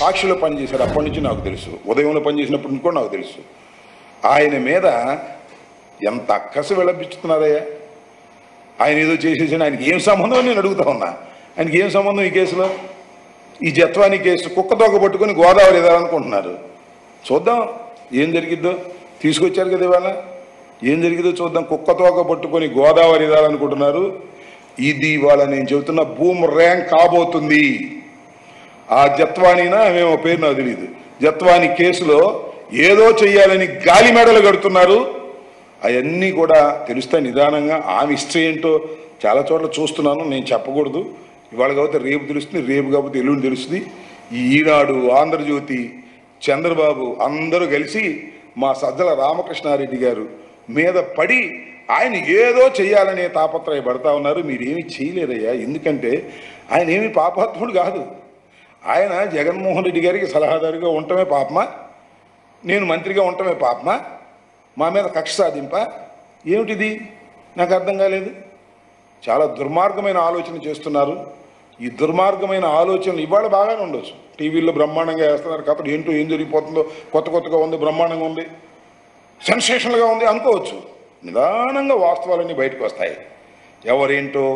సాక్షిలో పనిచేశారు, అప్పటి నుంచి నాకు తెలుసు. ఉదయంలో పనిచేసినప్పటి నుంచి కూడా నాకు తెలుసు. ఆయన మీద ఎంత అక్కసు విలపించుతున్నారయ్యా. ఆయన ఏదో చేసేసి ఆయనకి ఏం సంబంధం అని నేను అడుగుతా ఉన్నా. ఆయనకి ఏం సంబంధం ఈ కేసులో? ఈ జత్వాని కేసు కుక్కతోక పట్టుకొని గోదావరి ఎదాలనుకుంటున్నారు. చూద్దాం ఏం జరిగిద్దో. తీసుకొచ్చారు కదా ఇవాళ, ఏం జరిగిద్దో చూద్దాం. కుక్కతోక పట్టుకొని గోదావరి ఎదాలనుకుంటున్నారు. ఇది ఇవాళ నేను చెబుతున్న బూమ్ ర్యాంక్ కాబోతుంది. ఆ జత్వానీనా మేము పేరు నాకు తెలియదు, జత్వాని కేసులో ఏదో చెయ్యాలని గాలి మెడలు కడుతున్నారు. అవన్నీ కూడా తెలుస్తాయి నిదానంగా. ఆమె హిస్టరీ ఏంటో చాలా చోట్ల చూస్తున్నాను, నేను చెప్పకూడదు. ఇవాళ కాకపోతే రేపు తెలుస్తుంది, రేపు కాకపోతే ఎల్లుండి తెలుస్తుంది. ఈ ఈనాడు, ఆంధ్రజ్యోతి, చంద్రబాబు అందరూ కలిసి మా సజ్జల రామకృష్ణారెడ్డి గారు మీద పడి ఆయన ఏదో చేయాలనే తాపత్రయపడతా ఉన్నారు. మీరేమీ చేయలేరయ్యా. ఎందుకంటే ఆయన ఏమి పాపాత్ముడు కాదు. ఆయన జగన్మోహన్ రెడ్డి గారికి సలహాదారుగా ఉండటమే పాపమా, నేను మంత్రిగా ఉండటమే పాపమా, మా మీద కక్ష సాధింప ఏమిటిది? నాకు అర్థం కాలేదు. చాలా దుర్మార్గమైన ఆలోచన చేస్తున్నారు. ఈ దుర్మార్గమైన ఆలోచనలు ఇవాళ బాగానే ఉండొచ్చు, టీవీల్లో బ్రహ్మాండంగా వేస్తున్నారు. కథలు ఏంటో, ఏం జరిగిపోతుందో, కొత్తగా ఉంది, బ్రహ్మాండంగా ఉంది, సెన్సేషనల్గా ఉంది అనుకోవచ్చు. నిదానంగా వాస్తవాలన్నీ బయటకు వస్తాయి. ఎవరేంటో,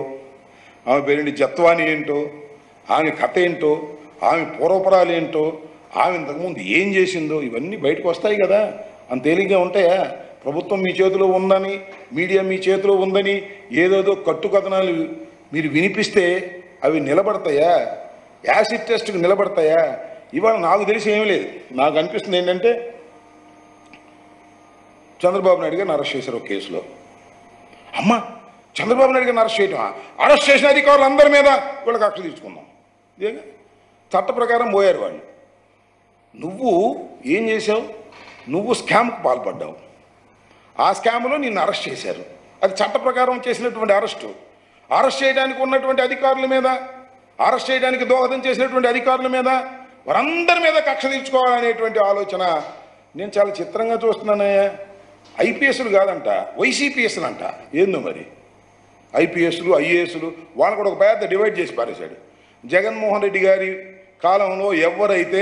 ఆమె పేరేంటి, జత్వాని ఏంటో, ఆమె కథ ఏంటో, ఆమె పూర్వపరాలు ఏంటో, ఆమె ఇంతకుముందు ఏం చేసిందో ఇవన్నీ బయటకు వస్తాయి కదా. అంత తేలిగ్గా ఉంటాయా? ప్రభుత్వం మీ చేతిలో ఉందని, మీడియా మీ చేతిలో ఉందని ఏదేదో కట్టుకథనాలు మీరు వినిపిస్తే అవి నిలబడతాయా? యాసిడ్ టెస్ట్కి నిలబడతాయా? ఇవాళ నాకు తెలిసి ఏమీ లేదు. నాకు అనిపిస్తుంది ఏంటంటే చంద్రబాబు నాయుడు గారిని అరెస్ట్ చేశారు ఒక కేసులో. అమ్మ, చంద్రబాబు నాయుడు గారిని అరెస్ట్ చేయటం, అరెస్ట్ చేసిన అధికారులు అందరి మీద వీళ్ళకి కక్ష తీసుకుందాం. ఇదేగా చట్ట ప్రకారం పోయారు వాళ్ళు. నువ్వు ఏం చేసావు? నువ్వు స్కామ్కి పాల్పడ్డావు. ఆ స్కామ్లో నిన్ను అరెస్ట్ చేశారు. అది చట్ట ప్రకారం చేసినటువంటి అరెస్టు. అరెస్ట్ చేయడానికి ఉన్నటువంటి అధికారుల మీద, అరెస్ట్ చేయడానికి దోహదం చేసినటువంటి అధికారుల మీద, వారందరి మీద కక్ష తీర్చుకోవాలనేటువంటి ఆలోచన నేను చాలా చిత్రంగా చూస్తున్నానయ్యా. ఐపీఎస్లు కాదంట, వైసీపీఎస్లు అంట. ఏందో మరి ఐపీఎస్లు, ఐఏఎస్లు వాళ్ళని కూడా ఒక పెద్ద డివైడ్ చేసి పారేశాడు. జగన్మోహన్ రెడ్డి గారి కాలంలో ఎవరైతే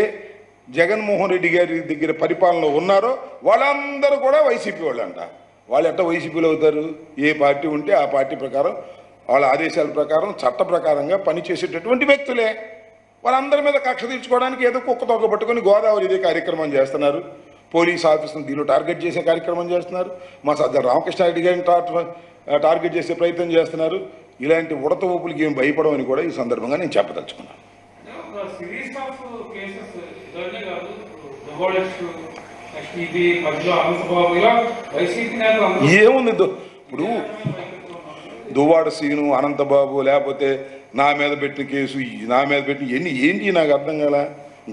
జగన్మోహన్ రెడ్డి గారి దగ్గర పరిపాలనలో ఉన్నారో వాళ్ళందరూ కూడా వైసీపీ వాళ్ళు అంట. వాళ్ళు ఎట్లా వైసీపీలో అవుతారు? ఏ పార్టీ ఉంటే ఆ పార్టీ ప్రకారం, వాళ్ళ ఆదేశాల ప్రకారం, చట్ట ప్రకారంగా పనిచేసేటటువంటి వ్యక్తులే. వాళ్ళందరి మీద కక్ష తీర్చుకోవడానికి ఏదో కుక్కతోక పట్టుకొని గోదావరి ఇదే కార్యక్రమం చేస్తున్నారు. పోలీస్ ఆఫీసును దీనిలో టార్గెట్ చేసే కార్యక్రమం చేస్తున్నారు. మా సజ్జల రామకృష్ణారెడ్డి గారిని టార్గెట్ చేసే ప్రయత్నం చేస్తున్నారు. ఇలాంటి ఉడత ఊపులకి ఏం భయపడమని కూడా ఈ సందర్భంగా నేను చెప్పదలుచుకున్నాను. ఏముంది ఇప్పుడు? దువ్వాడ సీను, అనంతబాబు, లేకపోతే నా మీద పెట్టిన కేసు, నా మీద పెట్టిన ఏంటి నాకు అర్థం కాల.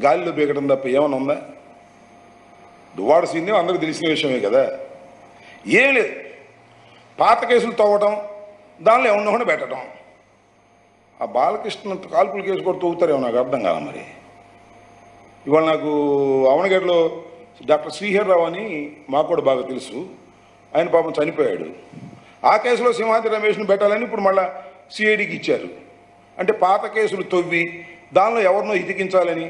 గాలిలో పీకడం తప్ప ఏమైనా ఉందా? దువ్వాడ సీను అందరికి తెలిసిన విషయమే కదా. ఏం లేదు, పాత కేసులు తవ్వటం, దానిలో ఏమన్నా పెట్టడం. ఆ బాలకృష్ణ కాల్పుల కేసు కూడా తవ్వుతారేమో నాకు అర్థం కాల. మరి ఇవాళ నాకు అవనగడ్డలో డాక్టర్ శ్రీహర్రావు అని మాకు కూడా బాగా తెలుసు. ఆయన పాపం చనిపోయాడు. ఆ కేసులో సింహాద్రి రమేష్ను పెట్టాలని ఇప్పుడు మళ్ళీ సిఐడికి ఇచ్చారు. అంటే పాత కేసులు తవ్వి దానిలో ఎవరినో ఇతికించాలని.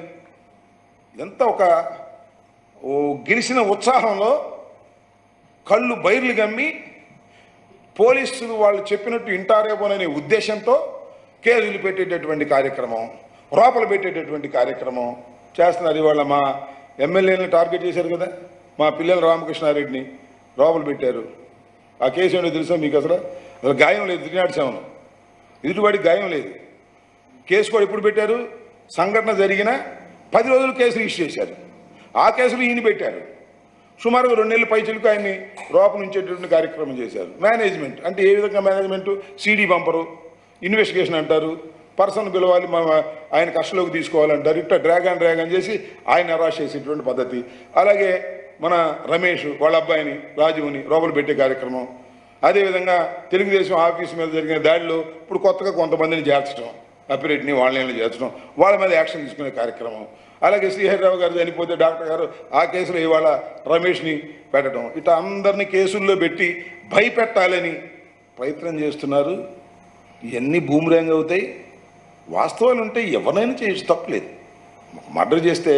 ఇదంతా ఒక గెలిచిన ఉత్సాహంలో కళ్ళు బైర్లు గమ్మి పోలీసులు వాళ్ళు చెప్పినట్టు ఇంటారేమోననే ఉద్దేశంతో కేసులు పెట్టేటటువంటి కార్యక్రమం, రోపలు పెట్టేటటువంటి కార్యక్రమం చేస్తున్నారు. ఇవాళ మా ఎమ్మెల్యేలను టార్గెట్ చేశారు కదా, మా పిల్లల రామకృష్ణారెడ్డిని రోపలు పెట్టారు. ఆ కేసు ఏంటో తెలుసా మీకు? అసలు గాయం లేదు, తిరినాడు ఎదుటివాడికి గాయం లేదు. కేసు కూడా ఎప్పుడు పెట్టారు? సంఘటన జరిగిన 10 రోజులు కేసు రిజిస్టర్ చేశారు. ఆ కేసులు ఈయన పెట్టారు. సుమారుగా 2 నెలల పైచలకు ఆయన్ని రోప నుంచేటటువంటి కార్యక్రమం చేశారు. మేనేజ్మెంట్ అంటే ఏ విధంగా మేనేజ్మెంట్? సీడీ పంపరు, ఇన్వెస్టిగేషన్ అంటారు, పర్సన్ పిలవాలి, ఆయన కస్టడీలోకి తీసుకోవాలంటారు. ఇట్లా డ్రాగ్ అండ్ చేసి ఆయన అరెస్ట్ చేసేటువంటి పద్ధతి. అలాగే మన రమేష్ వాళ్ళ అబ్బాయిని రాజుని రోపలు పెట్టే కార్యక్రమం. అదేవిధంగా తెలుగుదేశం ఆఫీస్ మీద జరిగిన దాడిలో ఇప్పుడు కొత్తగా కొంతమందిని చేర్చడం, అప్పిరెడ్డిని వాళ్ళని చేర్చడం, వాళ్ళ మీద యాక్షన్ తీసుకునే కార్యక్రమం. అలాగే శ్రీహరిరావు గారు చనిపోతే డాక్టర్ గారు ఆ కేసులో ఇవాళ రమేష్ని పెట్టడం. ఇట్లా అందరినీ కేసుల్లో పెట్టి భయపెట్టాలని ప్రయత్నం చేస్తున్నారు. ఇవన్నీ బూమరాంగ్ అవుతాయి. వాస్తవాలు ఉంటే ఎవరైనా చేయొచ్చు, తప్పలేదు. మర్డర్ చేస్తే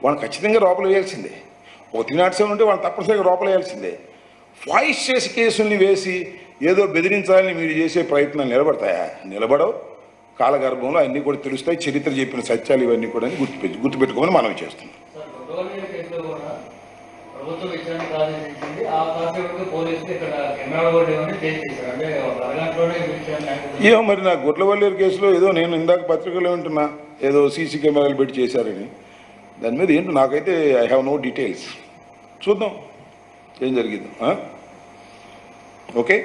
వాళ్ళని ఖచ్చితంగా లోపల వేయాల్సిందే. ఒక 307 ఉంటే వాళ్ళని తప్పనిసరిగా లోపల వేయాల్సిందే. వాయిస్ చేసి కేసుల్ని వేసి ఏదో బెదిరించాలని మీరు చేసే ప్రయత్నాలు నిలబడతాయా? నిలబడవు. కాలగర్భంలో అన్నీ కూడా తెలుస్తాయి. చరిత్ర చెప్పిన సత్యాలు ఇవన్నీ కూడా గుర్తుపెట్టుకోమని మనం చేస్తున్నాం. ఏమో మరి నా గుడ్లవల్లేరు కేసులో ఏదో నేను ఇందాక పత్రికలో వింటున్నా ఏదో సీసీ కెమెరాలు పెట్టి చేశారని. దాని మీద ఏంటో నాకైతే ఐ హ్యావ్ నో డీటెయిల్స్. చూద్దాం ఏం జరిగింది. ఓకే.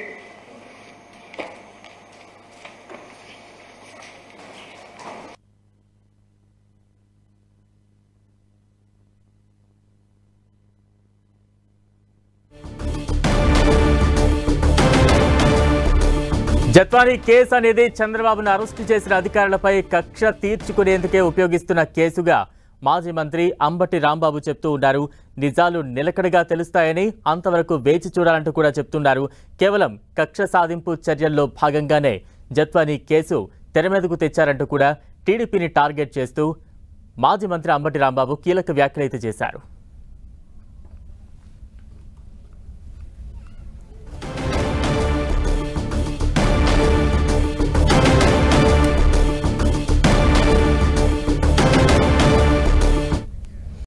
జత్వానీ కేసు అనేది చంద్రబాబును అరెస్టు చేసిన అధికారులపై కక్ష తీర్చుకునేందుకే ఉపయోగిస్తున్న కేసుగా మాజీ మంత్రి అంబటి రాంబాబు చెప్తూ ఉన్నారు. నిజాలు నిలకడగా తెలుస్తాయని, అంతవరకు వేచి చూడాలంటూ కూడా చెప్తున్నారు. కేవలం కక్ష సాధింపు చర్యల్లో భాగంగానే జత్వానీ కేసు తెర మీదకు తెచ్చారంటూ కూడా టీడీపీని టార్గెట్ చేస్తూ మాజీ మంత్రి అంబటి రాంబాబు కీలక వ్యాఖ్యలైతే చేశారు.